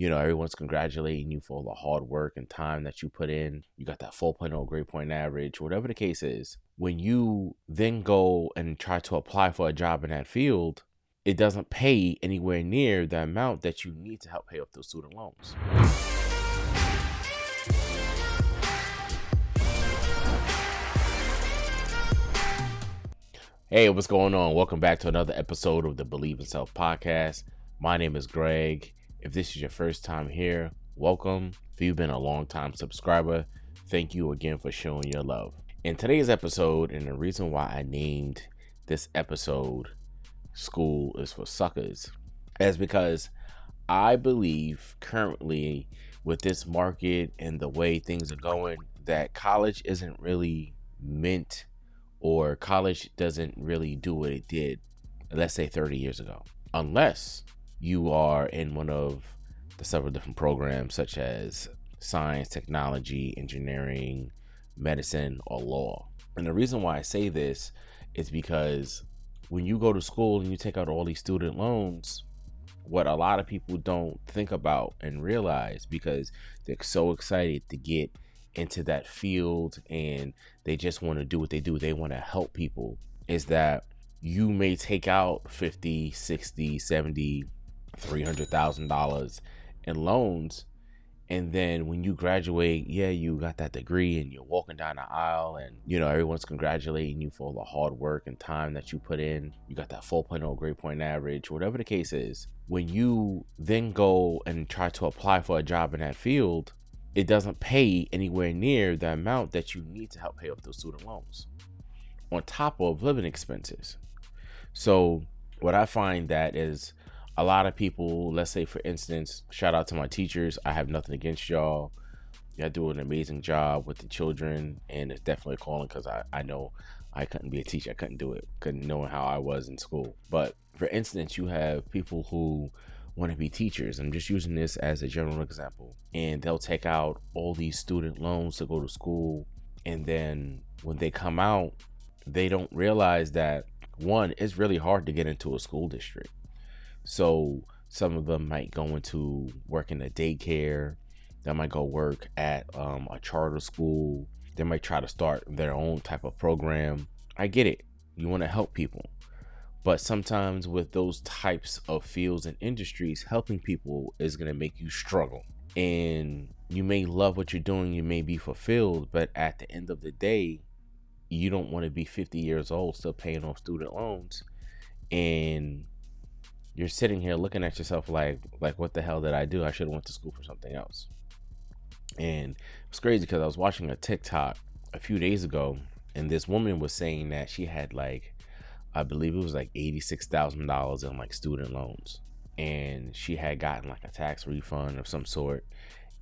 everyone's congratulating you for all the hard work and time that you put in. You got that 4.0 grade point average, whatever the case is. When you then go and try to apply for a job in that field, it doesn't pay anywhere near the amount that you need to help pay off those student loans. Hey, what's going on? Welcome back to another episode of the Believe in Self podcast. My name is Greg. If this is your first time here, welcome. If you've been a long time subscriber, thank you again for showing your love. In today's episode, and the reason why I named this episode School is for Suckers, is because I believe currently with this market and the way things are going, that college isn't really meant, or college doesn't really do what it did, let's say 30 years ago, unless you are in one of the several different programs such as science, technology, engineering, medicine, or law. And the reason why I say this is because when you go to school and you take out all these student loans, what a lot of people don't think about and realize, because they're so excited to get into that field and they just want to do what they do, they want to help people, is that you may take out $50, $60, $70, $300,000 in loans, and then when you graduate, you got that degree and you're walking down the aisle and everyone's congratulating you for all the hard work and time that you put in. You got that 4.0 grade point average, whatever the case is. When you then go and try to apply for a job in that field, it doesn't pay anywhere near the amount that you need to help pay off those student loans, on top of living expenses. So what I find that is, a lot of people, let's say for instance, shout out to my teachers. I have nothing against y'all. Y'all do an amazing job with the children, and it's definitely a calling, because I know I couldn't be a teacher. I couldn't do it, couldn't know how I was in school. But for instance, you have people who want to be teachers. I'm just using this as a general example, and they'll take out all these student loans to go to school, and then when they come out, they don't realize that, one, it's really hard to get into a school district. So some of them might go into work in a daycare. They might go work at a charter school. They might try to start their own type of program. I get it. You want to help people. But sometimes with those types of fields and industries, helping people is going to make you struggle. And you may love what you're doing. You may be fulfilled. But at the end of the day, you don't want to be 50 years old still paying off student loans. And you're sitting here looking at yourself like what the hell did I do? I should have went to school for something else. And it's crazy because I was watching a TikTok a few days ago, and this woman was saying that she had I believe it was $86,000 in student loans, and she had gotten a tax refund of some sort,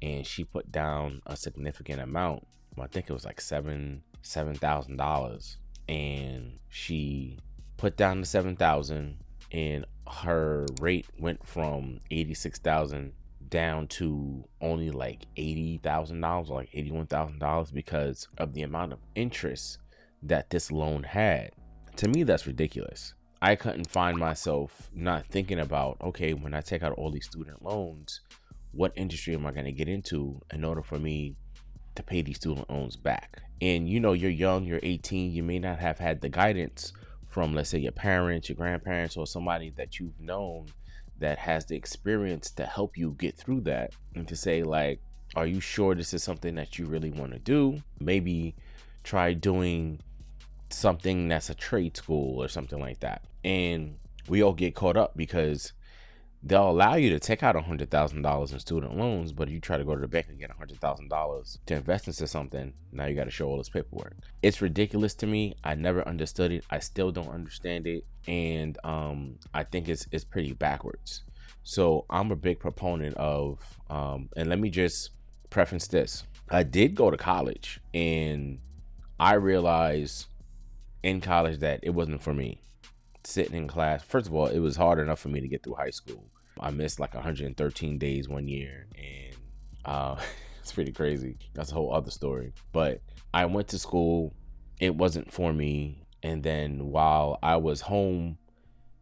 and she put down a significant amount. I think it was $7,000, and she put down the $7,000. And her rate went from $86,000 down to only $80,000 or $81,000 because of the amount of interest that this loan had. To me, that's ridiculous. I couldn't find myself not thinking about, okay, when I take out all these student loans, what industry am I going to get into in order for me to pay these student loans back? And you're young, you're 18, you may not have had the guidance from, let's say, your parents, your grandparents, or somebody that you've known that has the experience to help you get through that, and to say are you sure this is something that you really want to do? Maybe try doing something that's a trade school or something like that. And we all get caught up because they'll allow you to take out $100,000 in student loans, but if you try to go to the bank and get $100,000 to invest into something, now you got to show all this paperwork. It's ridiculous to me. I never understood it. I still don't understand it, and I think it's pretty backwards. So I'm a big proponent of, and let me just preface this: I did go to college, and I realized in college that it wasn't for me. Sitting in class, first of all, it was hard enough for me to get through high school. I missed 113 days one year, and it's pretty crazy. That's a whole other story. But I went to school. It wasn't for me. And then while I was home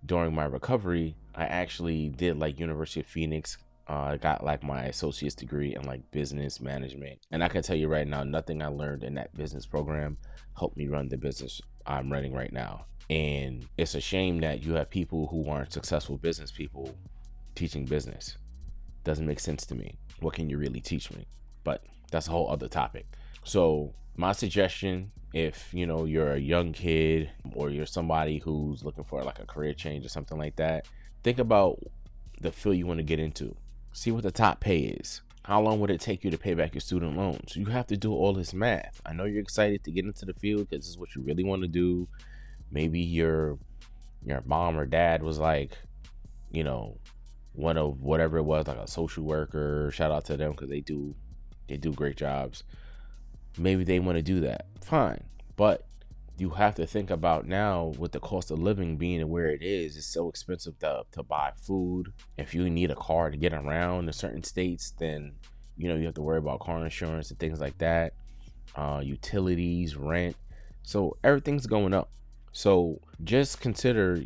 during my recovery, I actually did University of Phoenix I got like my associate's degree in like business management. And I can tell you right now, nothing I learned in that business program helped me run the business I'm running right now. And it's a shame that you have people who aren't successful business people teaching business. Doesn't make sense to me. What can you really teach me? But that's a whole other topic. So my suggestion, if you're a young kid or you're somebody who's looking for like a career change or something like that, think about the field you want to get into. See what the top pay is. How long would it take you to pay back your student loans? You have to do all this math. I know you're excited to get into the field because this is what you really want to do. Maybe your mom or dad was like, one of whatever it was, like a social worker. Shout out to them because they do great jobs. Maybe they want to do that. Fine. But you have to think about now with the cost of living being where it is, it's so expensive to buy food. If you need a car to get around in certain states, then you have to worry about car insurance and things like that, utilities, rent. So everything's going up. So just consider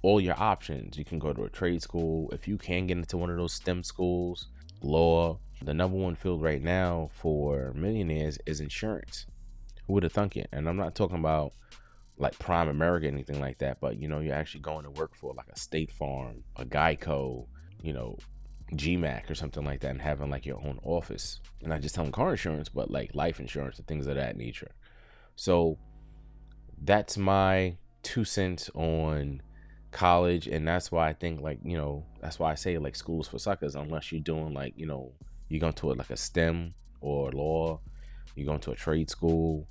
all your options. You can go to a trade school. If you can get into one of those STEM schools, law. The number one field right now for millionaires is insurance. Who would have thunk it? And I'm not talking about like Prime America or anything like that, but you're actually going to work for like a State Farm, a Geico, GMAC or something like that, and having like your own office. And not just selling car insurance, but like life insurance and things of that nature. So that's my 2 cents on college. And that's why I think that's why I say like schools for suckers, unless you're doing like, you're going to like a STEM or law, you're going to a trade school,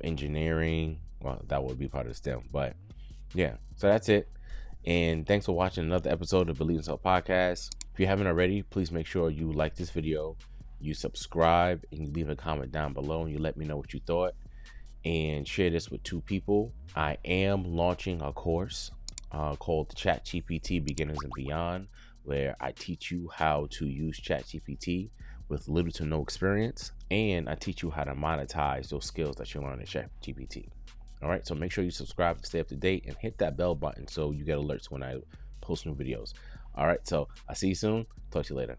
engineering. Well, that would be part of the STEM, but yeah. So that's it. And thanks for watching another episode of Believe in Self Podcast. If you haven't already, please make sure you like this video, you subscribe, and you leave a comment down below and you let me know what you thought, and share this with 2 people. I am launching a course called ChatGPT Beginners and Beyond, where I teach you how to use ChatGPT with little to no experience, and I teach you how to monetize those skills that you learn in ChatGPT. All right, so make sure you subscribe to stay up to date and hit that bell button so you get alerts when I post new videos. All right, so I'll see you soon. Talk to you later.